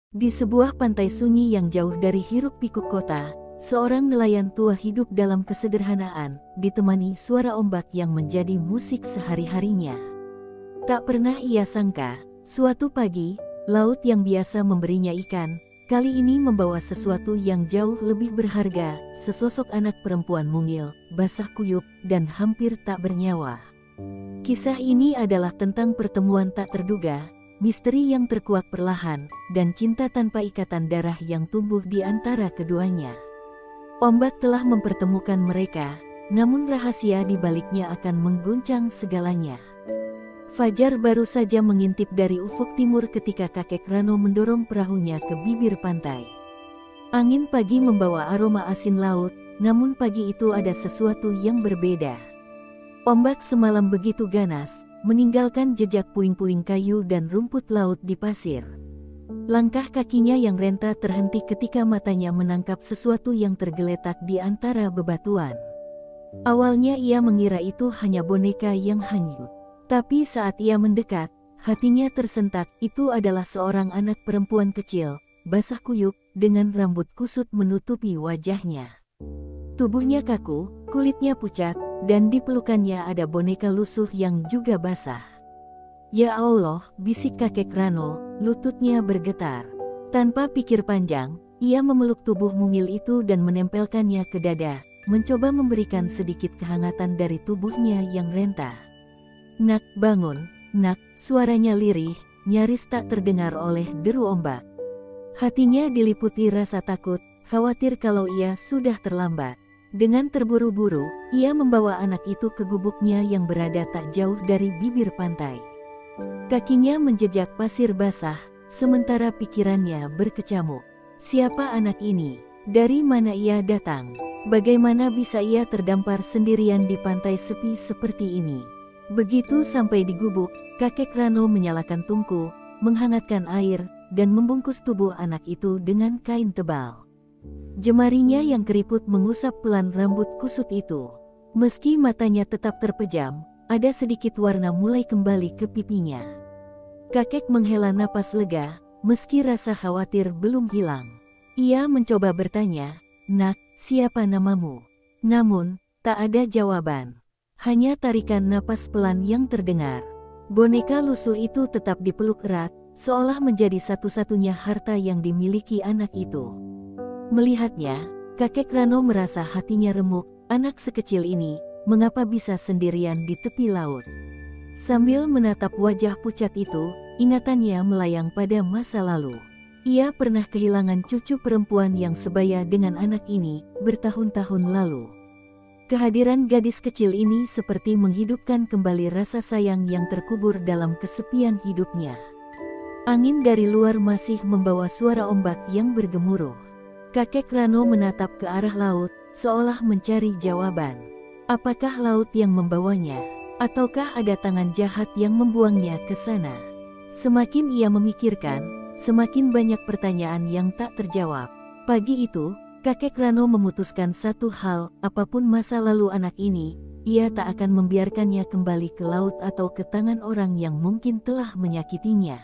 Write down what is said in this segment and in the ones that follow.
Di sebuah pantai sunyi yang jauh dari hiruk-pikuk kota, seorang nelayan tua hidup dalam kesederhanaan, ditemani suara ombak yang menjadi musik sehari-harinya. Tak pernah ia sangka, suatu pagi, laut yang biasa memberinya ikan, kali ini membawa sesuatu yang jauh lebih berharga, sesosok anak perempuan mungil, basah kuyup, dan hampir tak bernyawa. Kisah ini adalah tentang pertemuan tak terduga, misteri yang terkuak perlahan, dan cinta tanpa ikatan darah yang tumbuh di antara keduanya. Ombak telah mempertemukan mereka, namun rahasia di baliknya akan mengguncang segalanya. Fajar baru saja mengintip dari ufuk timur ketika kakek Rano mendorong perahunya ke bibir pantai. Angin pagi membawa aroma asin laut, namun pagi itu ada sesuatu yang berbeda. Ombak semalam begitu ganas, meninggalkan jejak puing-puing kayu dan rumput laut di pasir. Langkah kakinya yang renta terhenti ketika matanya menangkap sesuatu yang tergeletak di antara bebatuan. Awalnya ia mengira itu hanya boneka yang hanyut. Tapi saat ia mendekat, hatinya tersentak. Itu adalah seorang anak perempuan kecil, basah kuyup, dengan rambut kusut menutupi wajahnya. Tubuhnya kaku, kulitnya pucat, dan di pelukannya ada boneka lusuh yang juga basah. "Ya Allah," bisik kakek Rano, lututnya bergetar. Tanpa pikir panjang, ia memeluk tubuh mungil itu dan menempelkannya ke dada, mencoba memberikan sedikit kehangatan dari tubuhnya yang renta. "Nak, bangun, nak," suaranya lirih, nyaris tak terdengar oleh deru ombak. Hatinya diliputi rasa takut, khawatir kalau ia sudah terlambat. Dengan terburu-buru, ia membawa anak itu ke gubuknya yang berada tak jauh dari bibir pantai. Kakinya menjejak pasir basah, sementara pikirannya berkecamuk. Siapa anak ini? Dari mana ia datang? Bagaimana bisa ia terdampar sendirian di pantai sepi seperti ini? Begitu sampai di gubuk, kakek Rano menyalakan tungku, menghangatkan air, dan membungkus tubuh anak itu dengan kain tebal. Jemarinya yang keriput mengusap pelan rambut kusut itu. Meski matanya tetap terpejam, ada sedikit warna mulai kembali ke pipinya. Kakek menghela napas lega, meski rasa khawatir belum hilang. Ia mencoba bertanya, "Nak, siapa namamu?" Namun, tak ada jawaban. Hanya tarikan napas pelan yang terdengar. Boneka lusuh itu tetap dipeluk erat, seolah menjadi satu-satunya harta yang dimiliki anak itu. Melihatnya, kakek Rano merasa hatinya remuk. Anak sekecil ini, mengapa bisa sendirian di tepi laut? Sambil menatap wajah pucat itu, ingatannya melayang pada masa lalu. Ia pernah kehilangan cucu perempuan yang sebaya dengan anak ini bertahun-tahun lalu. Kehadiran gadis kecil ini seperti menghidupkan kembali rasa sayang yang terkubur dalam kesepian hidupnya. Angin dari luar masih membawa suara ombak yang bergemuruh. Kakek Rano menatap ke arah laut, seolah mencari jawaban. Apakah laut yang membawanya? Ataukah ada tangan jahat yang membuangnya ke sana? Semakin ia memikirkan, semakin banyak pertanyaan yang tak terjawab. Pagi itu, kakek Rano memutuskan satu hal, apapun masa lalu anak ini, ia tak akan membiarkannya kembali ke laut atau ke tangan orang yang mungkin telah menyakitinya.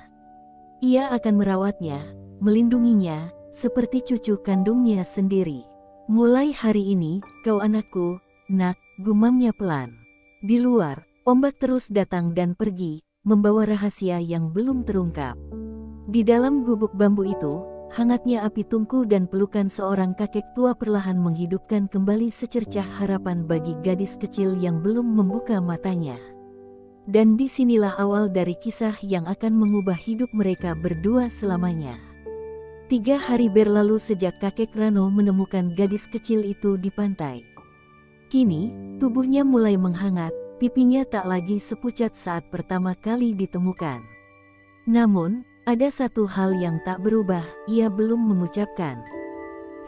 Ia akan merawatnya, melindunginya, seperti cucu kandungnya sendiri. "Mulai hari ini, kau anakku, nak," gumamnya pelan. Di luar, ombak terus datang dan pergi, membawa rahasia yang belum terungkap. Di dalam gubuk bambu itu, hangatnya api tungku dan pelukan seorang kakek tua perlahan menghidupkan kembali secercah harapan bagi gadis kecil yang belum membuka matanya. Dan disinilah awal dari kisah yang akan mengubah hidup mereka berdua selamanya. 3 hari berlalu sejak kakek Rano menemukan gadis kecil itu di pantai. Kini, tubuhnya mulai menghangat, pipinya tak lagi sepucat saat pertama kali ditemukan. Namun, ada satu hal yang tak berubah, ia belum mengucapkan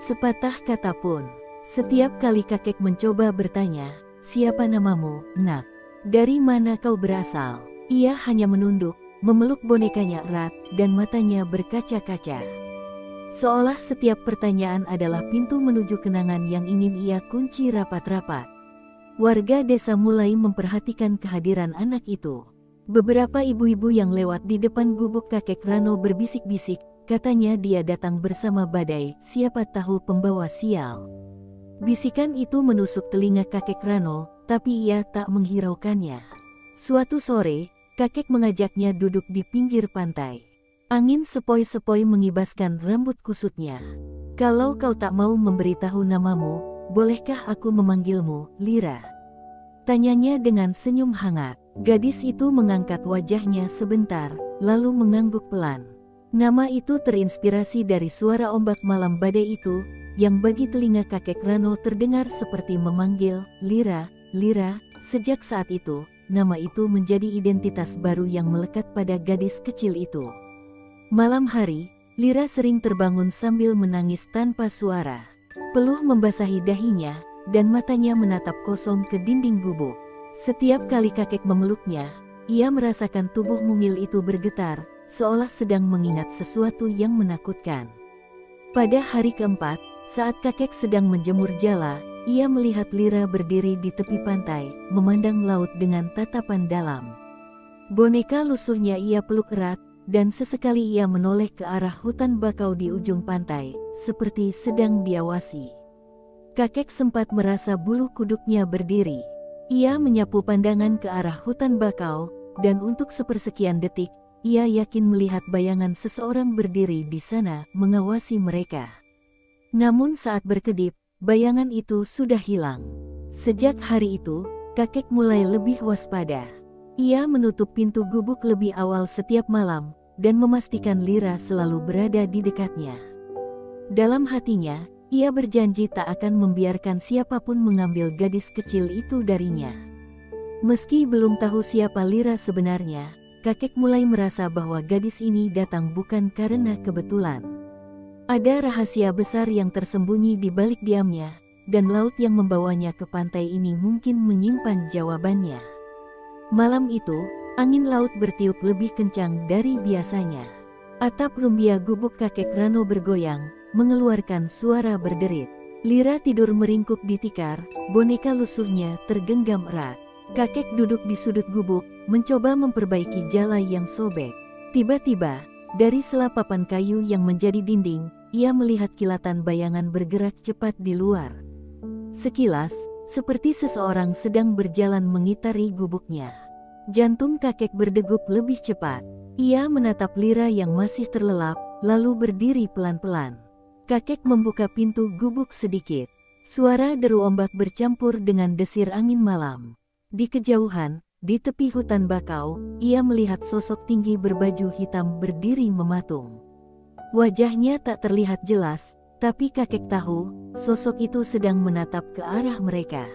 sepatah kata pun. Setiap kali kakek mencoba bertanya, "Siapa namamu, nak? Dari mana kau berasal?" Ia hanya menunduk, memeluk bonekanya erat, dan matanya berkaca-kaca. Seolah setiap pertanyaan adalah pintu menuju kenangan yang ingin ia kunci rapat-rapat. Warga desa mulai memperhatikan kehadiran anak itu. Beberapa ibu-ibu yang lewat di depan gubuk kakek Rano berbisik-bisik, katanya dia datang bersama badai, siapa tahu pembawa sial. Bisikan itu menusuk telinga kakek Rano, tapi ia tak menghiraukannya. Suatu sore, kakek mengajaknya duduk di pinggir pantai. Angin sepoi-sepoi mengibaskan rambut kusutnya. Kalau kau tak mau memberitahu namamu, bolehkah aku memanggilmu Lira? Tanyanya dengan senyum hangat. Gadis itu mengangkat wajahnya sebentar, lalu mengangguk pelan. Nama itu terinspirasi dari suara ombak malam badai itu, yang bagi telinga kakek Rano terdengar seperti memanggil, Lira, Lira. Sejak saat itu, nama itu menjadi identitas baru yang melekat pada gadis kecil itu. Malam hari, Lira sering terbangun sambil menangis tanpa suara. Peluh membasahi dahinya, dan matanya menatap kosong ke dinding gubuk. Setiap kali kakek memeluknya, ia merasakan tubuh mungil itu bergetar, seolah sedang mengingat sesuatu yang menakutkan. Pada hari keempat, saat kakek sedang menjemur jala, ia melihat Lira berdiri di tepi pantai, memandang laut dengan tatapan dalam. Boneka lusuhnya ia peluk erat, dan sesekali ia menoleh ke arah hutan bakau di ujung pantai, seperti sedang diawasi. Kakek sempat merasa bulu kuduknya berdiri. Ia menyapu pandangan ke arah hutan bakau, dan untuk sepersekian detik, ia yakin melihat bayangan seseorang berdiri di sana mengawasi mereka. Namun saat berkedip, bayangan itu sudah hilang. Sejak hari itu, kakek mulai lebih waspada. Ia menutup pintu gubuk lebih awal setiap malam, dan memastikan Lira selalu berada di dekatnya. Dalam hatinya, ia berjanji tak akan membiarkan siapapun mengambil gadis kecil itu darinya. Meski belum tahu siapa Lira sebenarnya, kakek mulai merasa bahwa gadis ini datang bukan karena kebetulan. Ada rahasia besar yang tersembunyi di balik diamnya, dan laut yang membawanya ke pantai ini mungkin menyimpan jawabannya. Malam itu, angin laut bertiup lebih kencang dari biasanya. Atap rumbia gubuk kakek Rano bergoyang, mengeluarkan suara berderit. Lira tidur meringkuk di tikar, boneka lusuhnya tergenggam erat. Kakek duduk di sudut gubuk, mencoba memperbaiki jala yang sobek. Tiba-tiba, dari sela papan kayu yang menjadi dinding, ia melihat kilatan bayangan bergerak cepat di luar. Sekilas, seperti seseorang sedang berjalan mengitari gubuknya. Jantung kakek berdegup lebih cepat. Ia menatap Lira yang masih terlelap, lalu berdiri pelan-pelan. Kakek membuka pintu gubuk sedikit. Suara deru ombak bercampur dengan desir angin malam. Di kejauhan, di tepi hutan bakau, ia melihat sosok tinggi berbaju hitam berdiri mematung. Wajahnya tak terlihat jelas, tapi kakek tahu, sosok itu sedang menatap ke arah mereka.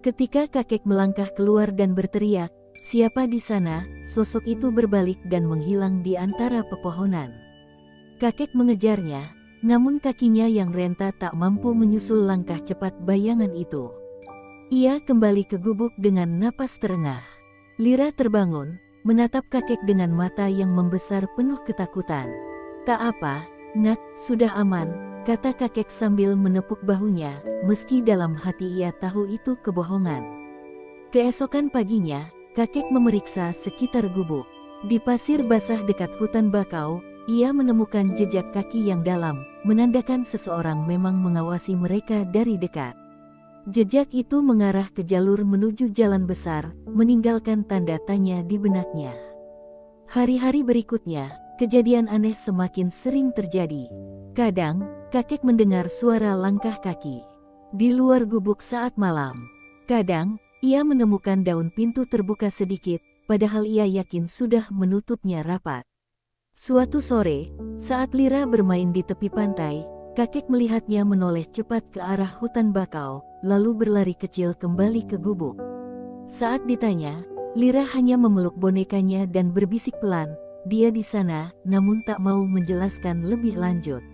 Ketika kakek melangkah keluar dan berteriak, "Siapa di sana?" Sosok itu berbalik dan menghilang di antara pepohonan. Kakek mengejarnya, namun kakinya yang renta tak mampu menyusul langkah cepat bayangan itu. Ia kembali ke gubuk dengan napas terengah. Lira terbangun, menatap kakek dengan mata yang membesar penuh ketakutan. "Tak apa, nak, sudah aman," kata kakek sambil menepuk bahunya, meski dalam hati ia tahu itu kebohongan. Keesokan paginya, kakek memeriksa sekitar gubuk. Di pasir basah dekat hutan bakau, ia menemukan jejak kaki yang dalam, menandakan seseorang memang mengawasi mereka dari dekat. Jejak itu mengarah ke jalur menuju jalan besar, meninggalkan tanda tanya di benaknya. Hari-hari berikutnya, kejadian aneh semakin sering terjadi. Kadang, kakek mendengar suara langkah kaki di luar gubuk saat malam. Kadang, ia menemukan daun pintu terbuka sedikit, padahal ia yakin sudah menutupnya rapat. Suatu sore, saat Lira bermain di tepi pantai, kakek melihatnya menoleh cepat ke arah hutan bakau, lalu berlari kecil kembali ke gubuk. Saat ditanya, Lira hanya memeluk bonekanya dan berbisik pelan, "Dia di sana," namun tak mau menjelaskan lebih lanjut.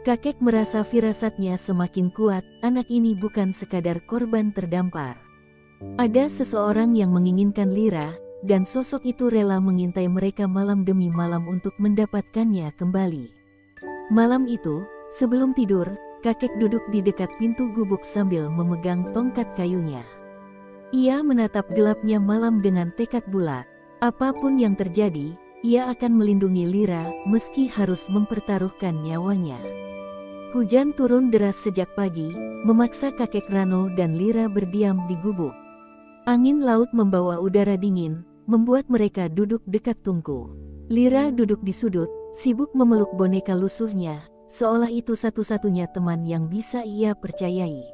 Kakek merasa firasatnya semakin kuat, anak ini bukan sekadar korban terdampar. Ada seseorang yang menginginkan Lira, dan sosok itu rela mengintai mereka malam demi malam untuk mendapatkannya kembali. Malam itu, sebelum tidur, kakek duduk di dekat pintu gubuk sambil memegang tongkat kayunya. Ia menatap gelapnya malam dengan tekad bulat. Apapun yang terjadi, ia akan melindungi Lira meski harus mempertaruhkan nyawanya. Hujan turun deras sejak pagi, memaksa kakek Rano dan Lira berdiam di gubuk. Angin laut membawa udara dingin, membuat mereka duduk dekat tungku. Lira duduk di sudut, sibuk memeluk boneka lusuhnya, seolah itu satu-satunya teman yang bisa ia percayai.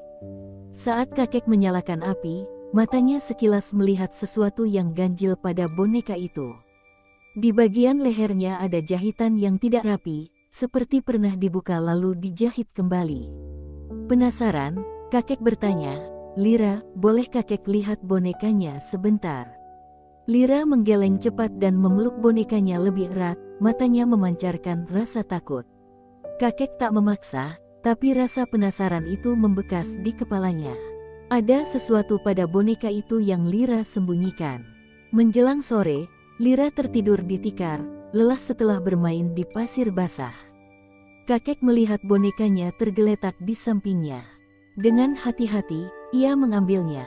Saat kakek menyalakan api, matanya sekilas melihat sesuatu yang ganjil pada boneka itu. Di bagian lehernya ada jahitan yang tidak rapi, seperti pernah dibuka lalu dijahit kembali. Penasaran, kakek bertanya, "Lira, boleh kakek lihat bonekanya sebentar?" Lira menggeleng cepat dan memeluk bonekanya lebih erat, matanya memancarkan rasa takut. Kakek tak memaksa, tapi rasa penasaran itu membekas di kepalanya. Ada sesuatu pada boneka itu yang Lira sembunyikan. Menjelang sore, Lira tertidur di tikar, lelah setelah bermain di pasir basah. Kakek melihat bonekanya tergeletak di sampingnya. Dengan hati-hati, ia mengambilnya.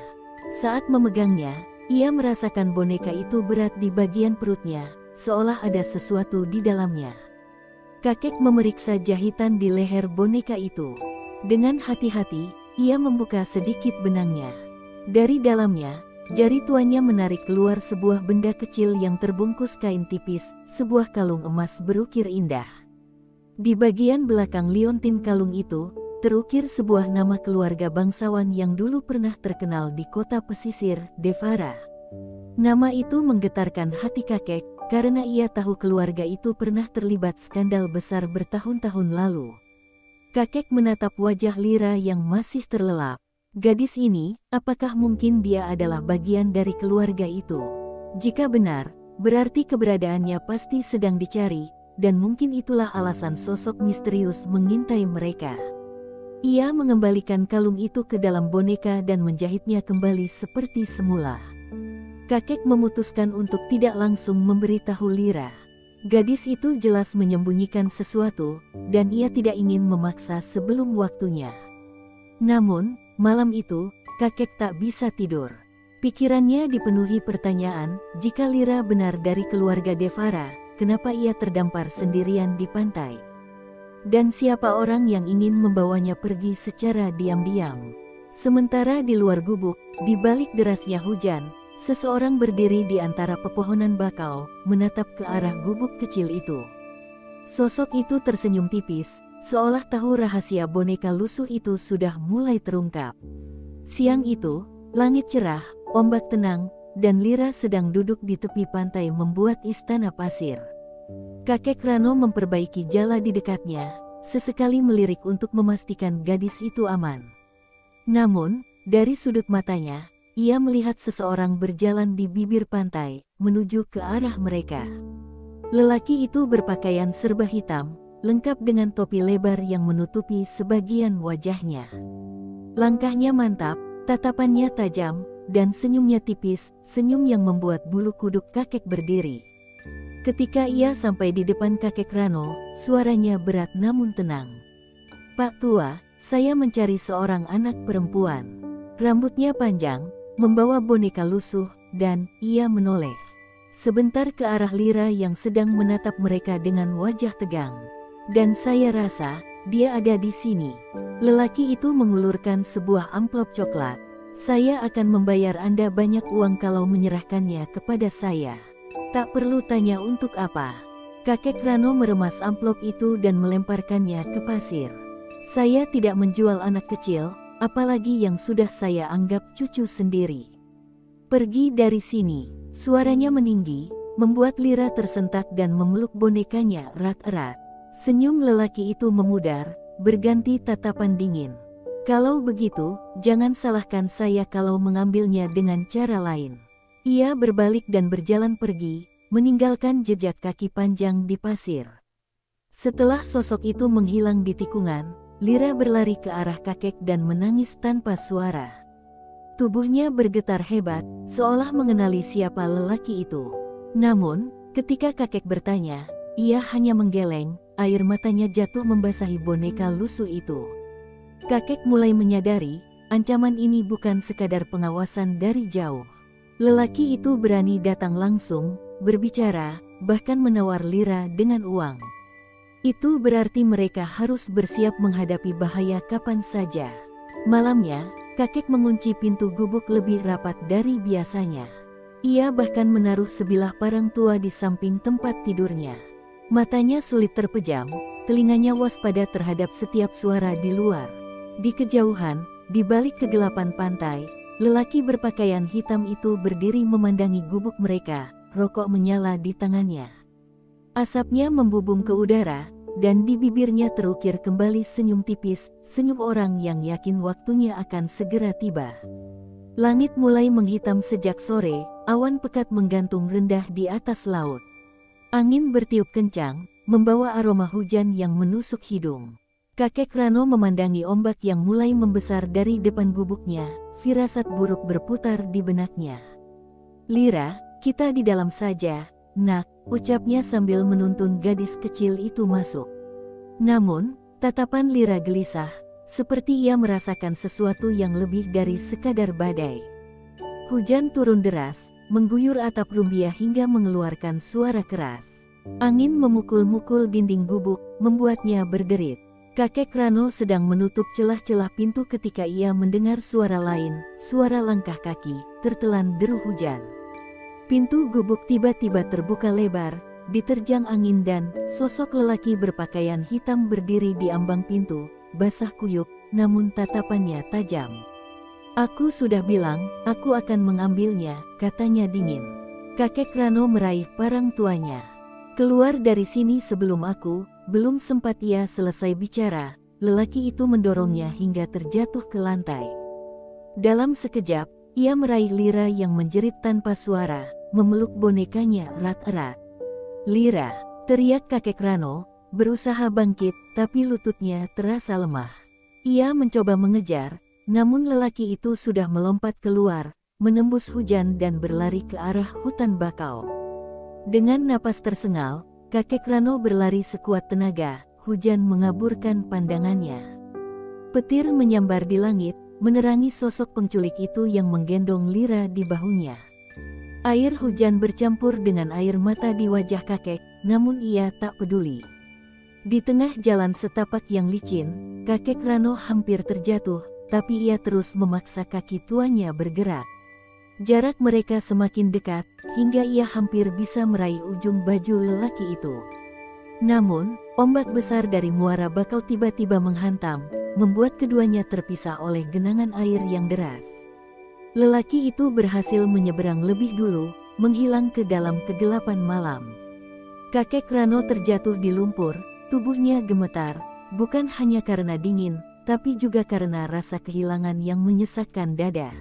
Saat memegangnya, ia merasakan boneka itu berat di bagian perutnya, seolah ada sesuatu di dalamnya. Kakek memeriksa jahitan di leher boneka itu. Dengan hati-hati, ia membuka sedikit benangnya. Dari dalamnya, jari tuannya menarik keluar sebuah benda kecil yang terbungkus kain tipis, sebuah kalung emas berukir indah. Di bagian belakang liontin kalung itu, terukir sebuah nama keluarga bangsawan yang dulu pernah terkenal di kota pesisir, Devara. Nama itu menggetarkan hati kakek, karena ia tahu keluarga itu pernah terlibat skandal besar bertahun-tahun lalu. Kakek menatap wajah Lira yang masih terlelap. Gadis ini, apakah mungkin dia adalah bagian dari keluarga itu? Jika benar, berarti keberadaannya pasti sedang dicari, dan mungkin itulah alasan sosok misterius mengintai mereka. Ia mengembalikan kalung itu ke dalam boneka dan menjahitnya kembali seperti semula. Kakek memutuskan untuk tidak langsung memberitahu Lira. Gadis itu jelas menyembunyikan sesuatu, dan ia tidak ingin memaksa sebelum waktunya. Namun, malam itu, kakek tak bisa tidur. Pikirannya dipenuhi pertanyaan, jika Lira benar dari keluarga Devara, kenapa ia terdampar sendirian di pantai? Dan siapa orang yang ingin membawanya pergi secara diam-diam? Sementara di luar gubuk, di balik derasnya hujan, seseorang berdiri di antara pepohonan bakau, menatap ke arah gubuk kecil itu. Sosok itu tersenyum tipis, seolah tahu rahasia boneka lusuh itu sudah mulai terungkap. Siang itu, langit cerah, ombak tenang, dan Lira sedang duduk di tepi pantai membuat istana pasir. Kakek Rano memperbaiki jala di dekatnya, sesekali melirik untuk memastikan gadis itu aman. Namun, dari sudut matanya, ia melihat seseorang berjalan di bibir pantai, menuju ke arah mereka. Lelaki itu berpakaian serba hitam, lengkap dengan topi lebar yang menutupi sebagian wajahnya. Langkahnya mantap, tatapannya tajam, dan senyumnya tipis, senyum yang membuat bulu kuduk kakek berdiri. Ketika ia sampai di depan kakek Rano, suaranya berat namun tenang. "Pak Tua, saya mencari seorang anak perempuan." Rambutnya panjang, membawa boneka lusuh, dan ia menoleh sebentar ke arah Lira yang sedang menatap mereka dengan wajah tegang. "Dan saya rasa, dia ada di sini." Lelaki itu mengulurkan sebuah amplop coklat. "Saya akan membayar Anda banyak uang kalau menyerahkannya kepada saya." "Tak perlu tanya untuk apa." Kakek Rano meremas amplop itu dan melemparkannya ke pasir. "Saya tidak menjual anak kecil, apalagi yang sudah saya anggap cucu sendiri. Pergi dari sini." Suaranya meninggi, membuat Lira tersentak dan memeluk bonekanya erat-erat. Senyum lelaki itu memudar, berganti tatapan dingin. "Kalau begitu, jangan salahkan saya kalau mengambilnya dengan cara lain." Ia berbalik dan berjalan pergi, meninggalkan jejak kaki panjang di pasir. Setelah sosok itu menghilang di tikungan, Lira berlari ke arah kakek dan menangis tanpa suara. Tubuhnya bergetar hebat, seolah mengenali siapa lelaki itu. Namun, ketika kakek bertanya, ia hanya menggeleng, air matanya jatuh membasahi boneka lusuh itu. Kakek mulai menyadari, ancaman ini bukan sekadar pengawasan dari jauh. Lelaki itu berani datang langsung, berbicara, bahkan menawar Lira dengan uang. Itu berarti mereka harus bersiap menghadapi bahaya kapan saja. Malamnya, kakek mengunci pintu gubuk lebih rapat dari biasanya. Ia bahkan menaruh sebilah parang tua di samping tempat tidurnya. Matanya sulit terpejam, telinganya waspada terhadap setiap suara di luar. Di kejauhan, di balik kegelapan pantai, lelaki berpakaian hitam itu berdiri memandangi gubuk mereka, rokok menyala di tangannya. Asapnya membubung ke udara, dan di bibirnya terukir kembali senyum tipis, senyum orang yang yakin waktunya akan segera tiba. Langit mulai menghitam sejak sore, awan pekat menggantung rendah di atas laut. Angin bertiup kencang, membawa aroma hujan yang menusuk hidung. Kakek Rano memandangi ombak yang mulai membesar dari depan gubuknya, firasat buruk berputar di benaknya. "Lira, kita di dalam saja, nak," ucapnya sambil menuntun gadis kecil itu masuk. Namun, tatapan Lira gelisah, seperti ia merasakan sesuatu yang lebih dari sekadar badai. Hujan turun deras, mengguyur atap rumbia hingga mengeluarkan suara keras. Angin memukul-mukul dinding gubuk, membuatnya berderit. Kakek Rano sedang menutup celah-celah pintu ketika ia mendengar suara lain, suara langkah kaki, tertelan deru hujan. Pintu gubuk tiba-tiba terbuka lebar, diterjang angin dan sosok lelaki berpakaian hitam berdiri di ambang pintu, basah kuyup, namun tatapannya tajam. "Aku sudah bilang, aku akan mengambilnya," katanya dingin. Kakek Rano meraih parang tuanya. "Keluar dari sini sebelum aku." Belum sempat ia selesai bicara, lelaki itu mendorongnya hingga terjatuh ke lantai. Dalam sekejap, ia meraih Lira yang menjerit tanpa suara, memeluk bonekanya erat-erat. "Lira!" teriak kakek Rano, berusaha bangkit, tapi lututnya terasa lemah. Ia mencoba mengejar, namun lelaki itu sudah melompat keluar, menembus hujan dan berlari ke arah hutan bakau. Dengan napas tersengal, kakek Rano berlari sekuat tenaga, hujan mengaburkan pandangannya. Petir menyambar di langit, menerangi sosok penculik itu yang menggendong Lira di bahunya. Air hujan bercampur dengan air mata di wajah kakek, namun ia tak peduli. Di tengah jalan setapak yang licin, kakek Rano hampir terjatuh, tapi ia terus memaksa kaki tuanya bergerak. Jarak mereka semakin dekat, hingga ia hampir bisa meraih ujung baju lelaki itu. Namun, ombak besar dari muara bakau tiba-tiba menghantam, membuat keduanya terpisah oleh genangan air yang deras. Lelaki itu berhasil menyeberang lebih dulu, menghilang ke dalam kegelapan malam. Kakek Rano terjatuh di lumpur, tubuhnya gemetar, bukan hanya karena dingin, tapi juga karena rasa kehilangan yang menyesakkan dada.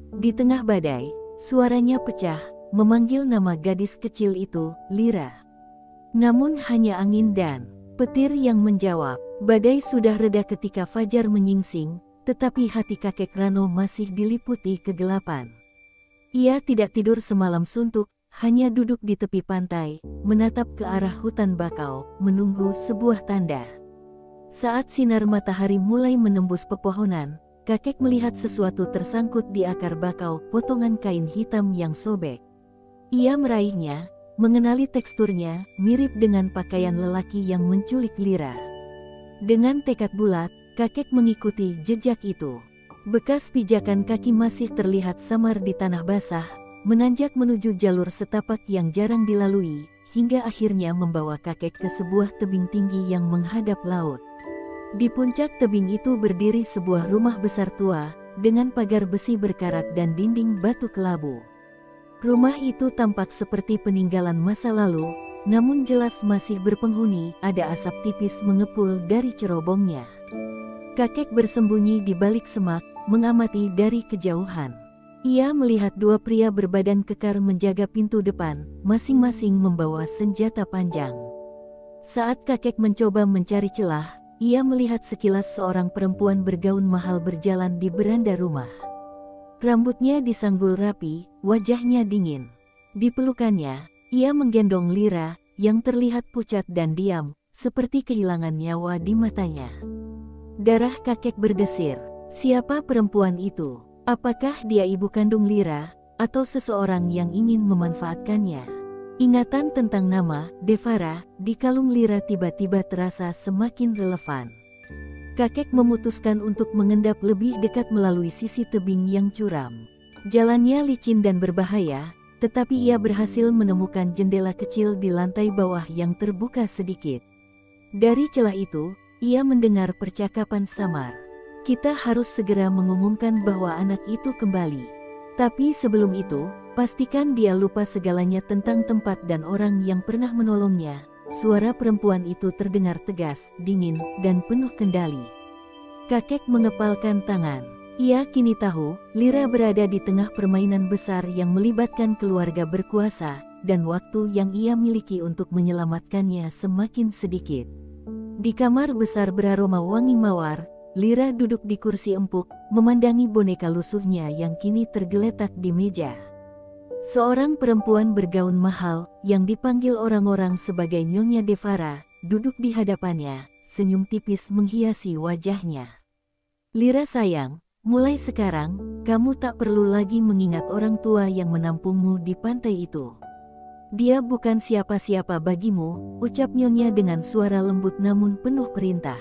Di tengah badai, suaranya pecah, memanggil nama gadis kecil itu, Lira. Namun hanya angin dan petir yang menjawab. Badai sudah reda ketika fajar menyingsing, tetapi hati kakek Rano masih diliputi kegelapan. Ia tidak tidur semalam suntuk, hanya duduk di tepi pantai, menatap ke arah hutan bakau, menunggu sebuah tanda. Saat sinar matahari mulai menembus pepohonan, kakek melihat sesuatu tersangkut di akar bakau, potongan kain hitam yang sobek. Ia meraihnya, mengenali teksturnya, mirip dengan pakaian lelaki yang menculik Lira. Dengan tekad bulat, kakek mengikuti jejak itu. Bekas pijakan kaki masih terlihat samar di tanah basah, menanjak menuju jalur setapak yang jarang dilalui, hingga akhirnya membawa kakek ke sebuah tebing tinggi yang menghadap laut. Di puncak tebing itu berdiri sebuah rumah besar tua, dengan pagar besi berkarat dan dinding batu kelabu. Rumah itu tampak seperti peninggalan masa lalu, namun jelas masih berpenghuni, ada asap tipis mengepul dari cerobongnya. Kakek bersembunyi di balik semak, mengamati dari kejauhan. Ia melihat dua pria berbadan kekar menjaga pintu depan, masing-masing membawa senjata panjang. Saat kakek mencoba mencari celah, ia melihat sekilas seorang perempuan bergaun mahal berjalan di beranda rumah. Rambutnya disanggul rapi, wajahnya dingin. Di pelukannya, ia menggendong Lira, yang terlihat pucat dan diam, seperti kehilangan nyawa di matanya. Darah kakek berdesir. Siapa perempuan itu? Apakah dia ibu kandung Lira, atau seseorang yang ingin memanfaatkannya? Ingatan tentang nama Devara di kalung Lira tiba-tiba terasa semakin relevan. Kakek memutuskan untuk mengendap lebih dekat melalui sisi tebing yang curam. Jalannya licin dan berbahaya, tetapi ia berhasil menemukan jendela kecil di lantai bawah yang terbuka sedikit. Dari celah itu, ia mendengar percakapan samar. Kita harus segera mengumumkan bahwa anak itu kembali. Tapi sebelum itu, pastikan dia lupa segalanya tentang tempat dan orang yang pernah menolongnya. Suara perempuan itu terdengar tegas, dingin, dan penuh kendali. Kakek mengepalkan tangan. Ia kini tahu, Lira berada di tengah permainan besar yang melibatkan keluarga berkuasa, dan waktu yang ia miliki untuk menyelamatkannya semakin sedikit. Di kamar besar beraroma wangi mawar, Lira duduk di kursi empuk, memandangi boneka lusuhnya yang kini tergeletak di meja. Seorang perempuan bergaun mahal, yang dipanggil orang-orang sebagai Nyonya Devara, duduk di hadapannya, senyum tipis menghiasi wajahnya. Lira sayang, mulai sekarang, kamu tak perlu lagi mengingat orang tua yang menampungmu di pantai itu. Dia bukan siapa-siapa bagimu, ucap Nyonya dengan suara lembut namun penuh perintah.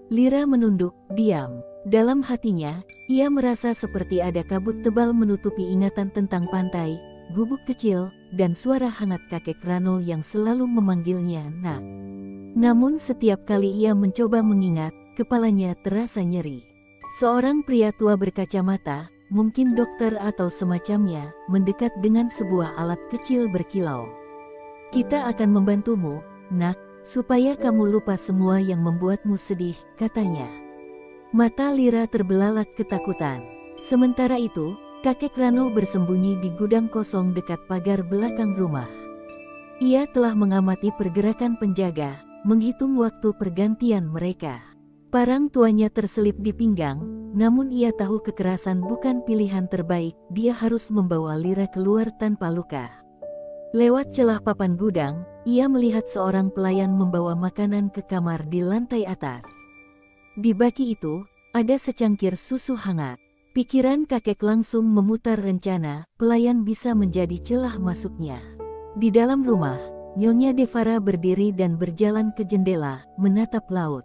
Lira menunduk, diam. Dalam hatinya, ia merasa seperti ada kabut tebal menutupi ingatan tentang pantai, gubuk kecil, dan suara hangat kakek Rano yang selalu memanggilnya Nak. Namun setiap kali ia mencoba mengingat, kepalanya terasa nyeri. Seorang pria tua berkacamata, mungkin dokter atau semacamnya, mendekat dengan sebuah alat kecil berkilau. Kita akan membantumu, Nak, supaya kamu lupa semua yang membuatmu sedih, katanya. Mata Lira terbelalak ketakutan. Sementara itu, kakek Rano bersembunyi di gudang kosong dekat pagar belakang rumah. Ia telah mengamati pergerakan penjaga, menghitung waktu pergantian mereka. Parang tuanya terselip di pinggang, namun ia tahu kekerasan bukan pilihan terbaik, dia harus membawa Lira keluar tanpa luka. Lewat celah papan gudang, ia melihat seorang pelayan membawa makanan ke kamar di lantai atas. Di baki itu, ada secangkir susu hangat. Pikiran kakek langsung memutar rencana, pelayan bisa menjadi celah masuknya. Di dalam rumah, Nyonya Devara berdiri dan berjalan ke jendela, menatap laut.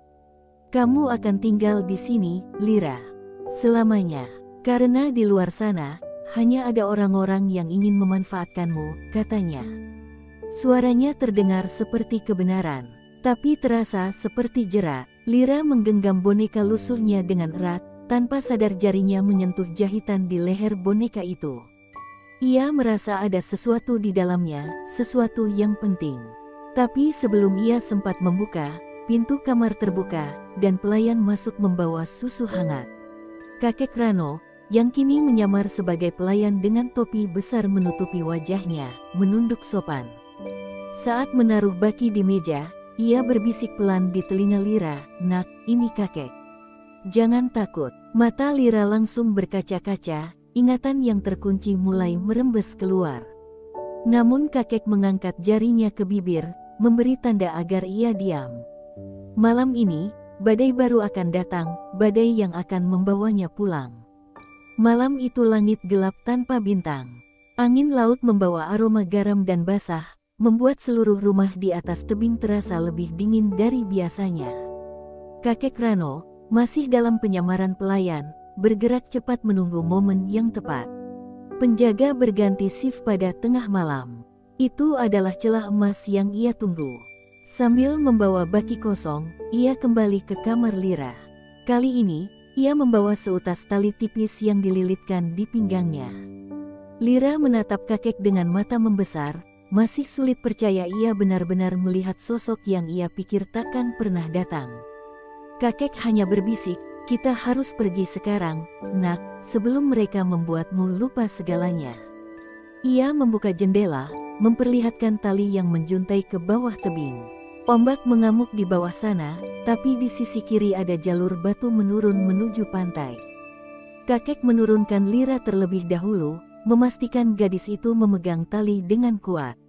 Kamu akan tinggal di sini, Lira. Selamanya. Karena di luar sana, hanya ada orang-orang yang ingin memanfaatkanmu, katanya. Suaranya terdengar seperti kebenaran, tapi terasa seperti jerat. Lira menggenggam boneka lusuhnya dengan erat, tanpa sadar jarinya menyentuh jahitan di leher boneka itu. Ia merasa ada sesuatu di dalamnya, sesuatu yang penting. Tapi sebelum ia sempat membuka, pintu kamar terbuka, dan pelayan masuk membawa susu hangat. Kakek Rano, yang kini menyamar sebagai pelayan dengan topi besar menutupi wajahnya, menunduk sopan. Saat menaruh baki di meja, ia berbisik pelan di telinga Lira, Nak, ini kakek. Jangan takut. Mata Lira langsung berkaca-kaca, ingatan yang terkunci mulai merembes keluar. Namun kakek mengangkat jarinya ke bibir, memberi tanda agar ia diam. Malam ini, badai baru akan datang, badai yang akan membawanya pulang. Malam itu langit gelap tanpa bintang. Angin laut membawa aroma garam dan basah, membuat seluruh rumah di atas tebing terasa lebih dingin dari biasanya. Kakek Rano, masih dalam penyamaran pelayan, bergerak cepat menunggu momen yang tepat. Penjaga berganti shift pada tengah malam. Itu adalah celah emas yang ia tunggu. Sambil membawa baki kosong, ia kembali ke kamar Lira. Kali ini, ia membawa seutas tali tipis yang dililitkan di pinggangnya. Lira menatap kakek dengan mata membesar, masih sulit percaya ia benar-benar melihat sosok yang ia pikir takkan pernah datang. Kakek hanya berbisik, kita harus pergi sekarang, Nak, sebelum mereka membuatmu lupa segalanya. Ia membuka jendela, memperlihatkan tali yang menjuntai ke bawah tebing. Ombak mengamuk di bawah sana, tapi di sisi kiri ada jalur batu menurun menuju pantai. Kakek menurunkan Lira terlebih dahulu, memastikan gadis itu memegang tali dengan kuat.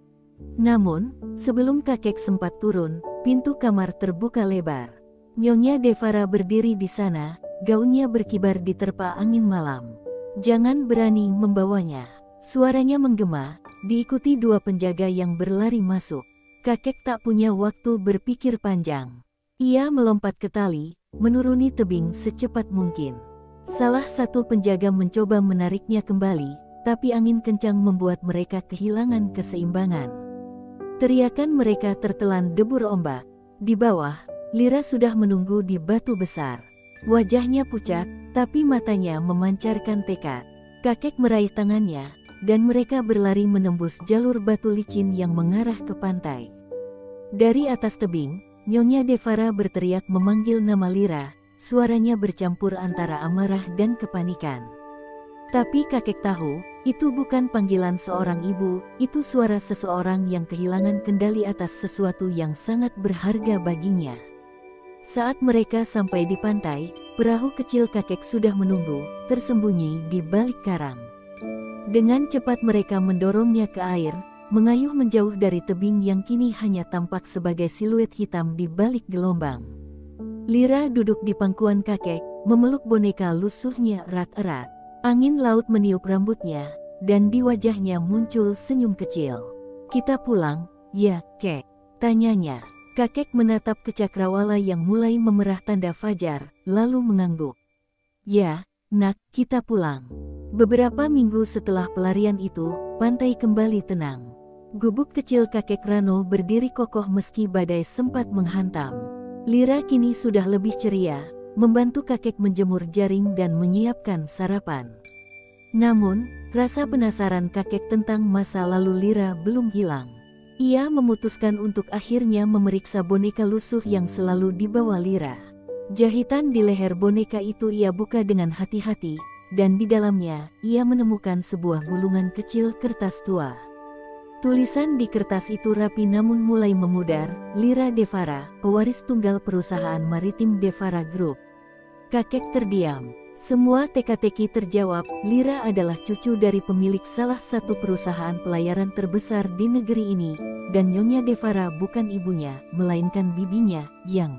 Namun, sebelum kakek sempat turun, pintu kamar terbuka lebar. Nyonya Devara berdiri di sana, gaunnya berkibar diterpa angin malam. Jangan berani membawanya. Suaranya menggema, diikuti dua penjaga yang berlari masuk. Kakek tak punya waktu berpikir panjang. Ia melompat ke tali, menuruni tebing secepat mungkin. Salah satu penjaga mencoba menariknya kembali, tapi angin kencang membuat mereka kehilangan keseimbangan. Teriakan mereka tertelan debur ombak. Di bawah, Lira sudah menunggu di batu besar. Wajahnya pucat, tapi matanya memancarkan tekad. Kakek meraih tangannya, dan mereka berlari menembus jalur batu licin yang mengarah ke pantai. Dari atas tebing, Nyonya Devara berteriak memanggil nama Lira, suaranya bercampur antara amarah dan kepanikan. Tapi kakek tahu, itu bukan panggilan seorang ibu, itu suara seseorang yang kehilangan kendali atas sesuatu yang sangat berharga baginya. Saat mereka sampai di pantai, perahu kecil kakek sudah menunggu, tersembunyi di balik karang. Dengan cepat mereka mendorongnya ke air, mengayuh menjauh dari tebing yang kini hanya tampak sebagai siluet hitam di balik gelombang. Lira duduk di pangkuan kakek, memeluk boneka lusuhnya erat-erat. Angin laut meniup rambutnya, dan di wajahnya muncul senyum kecil. "Kita pulang, ya, kek?" tanyanya. Kakek menatap ke cakrawala yang mulai memerah tanda fajar, lalu mengangguk. "Ya, nak, kita pulang." Beberapa minggu setelah pelarian itu, pantai kembali tenang. Gubuk kecil kakek Rano berdiri kokoh meski badai sempat menghantam. Lira kini sudah lebih ceria, membantu kakek menjemur jaring dan menyiapkan sarapan. Namun, rasa penasaran kakek tentang masa lalu Lira belum hilang. Ia memutuskan untuk akhirnya memeriksa boneka lusuh yang selalu dibawa Lira. Jahitan di leher boneka itu ia buka dengan hati-hati, dan di dalamnya, ia menemukan sebuah gulungan kecil kertas tua. Tulisan di kertas itu rapi namun mulai memudar, Lira Devara, pewaris tunggal perusahaan maritim Devara Group. Kakek terdiam. Semua teka-teki terjawab, Lira adalah cucu dari pemilik salah satu perusahaan pelayaran terbesar di negeri ini, dan Nyonya Devara bukan ibunya, melainkan bibinya, yang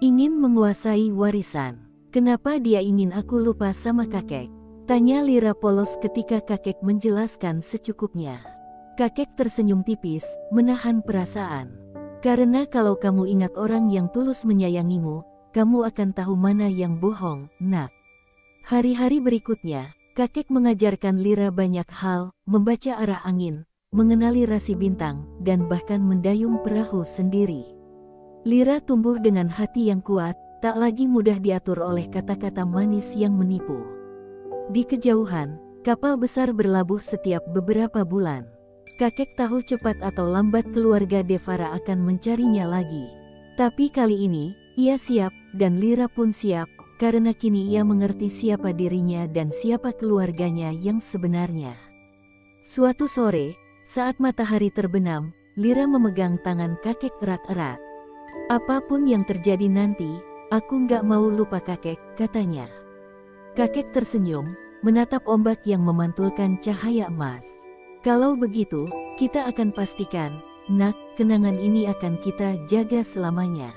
ingin menguasai warisan. "Kenapa dia ingin aku lupa sama kakek?" tanya Lira polos ketika kakek menjelaskan secukupnya. Kakek tersenyum tipis, menahan perasaan. "Karena kalau kamu ingat orang yang tulus menyayangimu, kamu akan tahu mana yang bohong, nak." Hari-hari berikutnya, kakek mengajarkan Lira banyak hal, membaca arah angin, mengenali rasi bintang, dan bahkan mendayung perahu sendiri. Lira tumbuh dengan hati yang kuat, tak lagi mudah diatur oleh kata-kata manis yang menipu. Di kejauhan, kapal besar berlabuh setiap beberapa bulan. Kakek tahu cepat atau lambat keluarga Devara akan mencarinya lagi. Tapi kali ini, ia siap, dan Lira pun siap, karena kini ia mengerti siapa dirinya dan siapa keluarganya yang sebenarnya. Suatu sore, saat matahari terbenam, Lira memegang tangan kakek erat-erat. "Apapun yang terjadi nanti, aku nggak mau lupa kakek," katanya. Kakek tersenyum, menatap ombak yang memantulkan cahaya emas. "Kalau begitu, kita akan pastikan, nak, kenangan ini akan kita jaga selamanya."